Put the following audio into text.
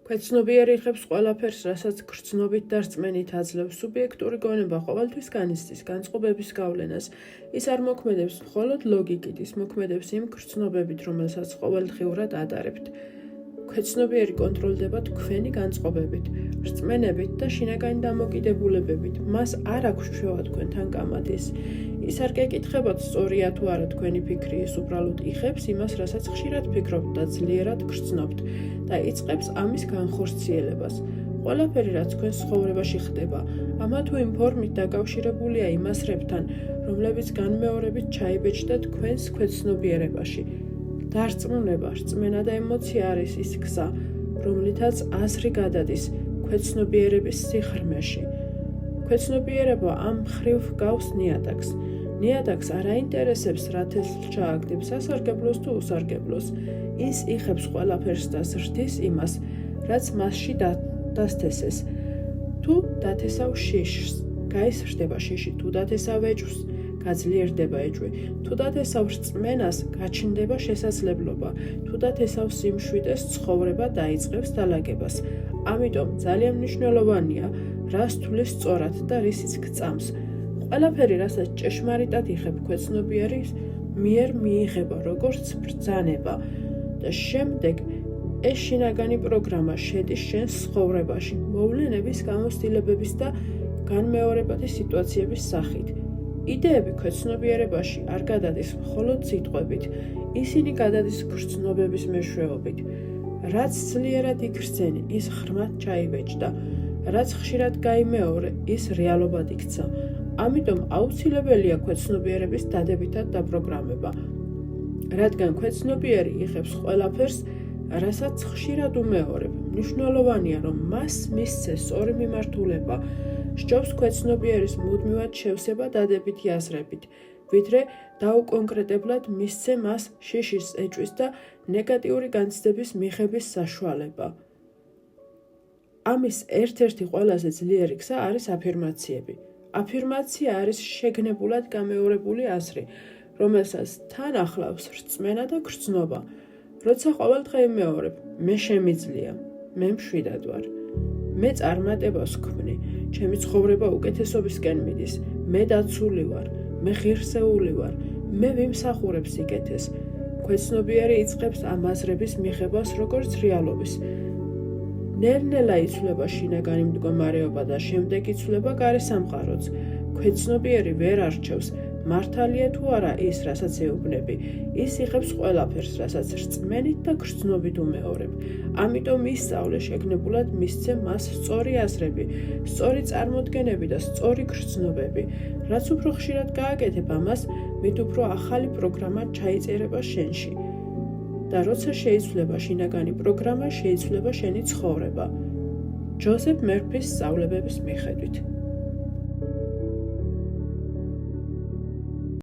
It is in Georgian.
ქვეცნობიერი იღებს ყველაფერს, რასაც გრძნობით და რწმენით აძლევს. სუბიექტური გონება ყოველთვის განიცდის განწყობების გავლენას. ის არ მოქმედებს მხოლოდ ლოგიკით, ის მოქმედებს იმ გრძნობებით, რომელსაც ყოველდღიურად ატარებთ. ქვეცნობიერი კონტროლდება თქვენი განწყობებით, რწმენებით და შინაგანი დამოკიდებულებებით. მას არ აქვს ჩვევა თქვენთან კამათის. ის არ გეკითხებათ სწორია თუ არა თქვენი ფიქრი, ის უბრალოდ იღებს იმას, რასაც ხშირად ფიქრობთ და ძლიერად გრძნობთ და იწყებს ამის განხორციელებას. ყველაფერი, რაც თქვენს ცხოვრებაში ხდება, ამა თუ იმ ფორმით დაკავშირებულია იმ ასრებთან, რომლებიც განმეორებით ჩაიბეჭდა თქვენს ქვეცნობიერებაში. დარწმუნება, რწმენა და ემოცია არის ის გზა, რომლითაც აზრი გადადის ქვეცნობიერების სიღრმეში. ქვეცნობიერება ამ მხრივ გავს ნიადაგს. ნიადაგს არ აინტერესებს, რა თესლს ჩააგდებს, სასარგებლოს თუ უსარგებლოს. ის იღებს ყველაფერს და ზრდის იმას, რაც მასში დასთესეს. თუ დათესავ შიშს, გაიზრდება შიში, თუ დათესავ ეჭვს, გაძლიერდება ეჭვი, თუ დათესავ რწმენას, გაჩნდება შესაძლებლობა, თუ დათესავ სიმშვიდეს, ცხოვრება დაიწყებს დალაგებას. ამიტომ ძალიან მნიშვნელოვანია, რას თulis სწორად და რისიც გწამს. ყველაფერი, რასაც ჭეშმარიტად იღებ ქვეცნობიერის მიერ მიიღება, როგორც ბრძანება და შემდეგ ეს შინაგანი პროგრამა შედის შენს ცხოვრებაში, მოვლენების, გამოცდილებების და განმეორებადი სიტუაციების სახით. იდეები ქვეცნობიერებაში არ გადადის მხოლოდ სიტყვებით, ისინი გადადის გრძნობების მეშვეობით. რაც ძლიერად იგრძენი, ის ღრმად ჩაიბეჭდა, რაც ხშირად გაიმეორე, ის რეალობად იქცა. ამიტომ აუცილებელია ქვეცნობიერების დადებითად დაპროგრამება. რადგან ქვეცნობიერი იღებს ყველაფერს, რასაც ხშირად უმეორებ, მნიშვნელოვანია, რომ მას მისცეს სწორი მიმართულება. სჯობს ქვეცნობიერის მუდმივად შევსება დადებითი აზრებით, ვიდრე დაუკონკრეტებლად მისცე მას შიშის ეჭვის და ნეგატიური განცდების მიღების საშუალება. ამის ერთ-ერთი ყველაზე ძლიერი გზა არის აფირმაციები. აფირმაცია არის შეგნებულად გამეორებული აზრი, რომელსაც თან ახლავს რწმენა და გრძნობა. როცა ყოველდღე იმეორებ, მე შემიძლია, მე მშვიდად ვარ, მე წარმატებას ვქმნი, ჩემი ცხოვრება უკეთესობისკენ მიდის, მე დაცული ვარ, მე ღირსეული ვარ, მე ვიმსახურებ სიკეთეს. ქვეცნობიერი იწყებს ამ აზრების მიღებას როგორც რეალობის. ნელ-ნელა იცვლება შინაგანი მდგომარეობა და შემდეგ იცვლება გარე სამყაროც. ქვეცნობიერი ვერ არჩევს, მართალია თუ არა ის, რასაც ეუბნები. ის იღებს ყველაფერს, რასაც რწმენით და გრძნობით უმეორებ. ამიტომ ისწავლე შეგნებულად მისცე მას სწორი აზრები, სწორი წარმოდგენები და სწორი გრძნობები. რაც უფრო ხშირად გააკეთებ ამას, მით უფრო ახალი პროგრამა ჩაიწერება შენში. და როცა შეიცვლება შინაგანი პროგრამა, შეიცვლება შენი ცხოვრება. ჯოზეფ მერფის სწავლებების მიხედვით.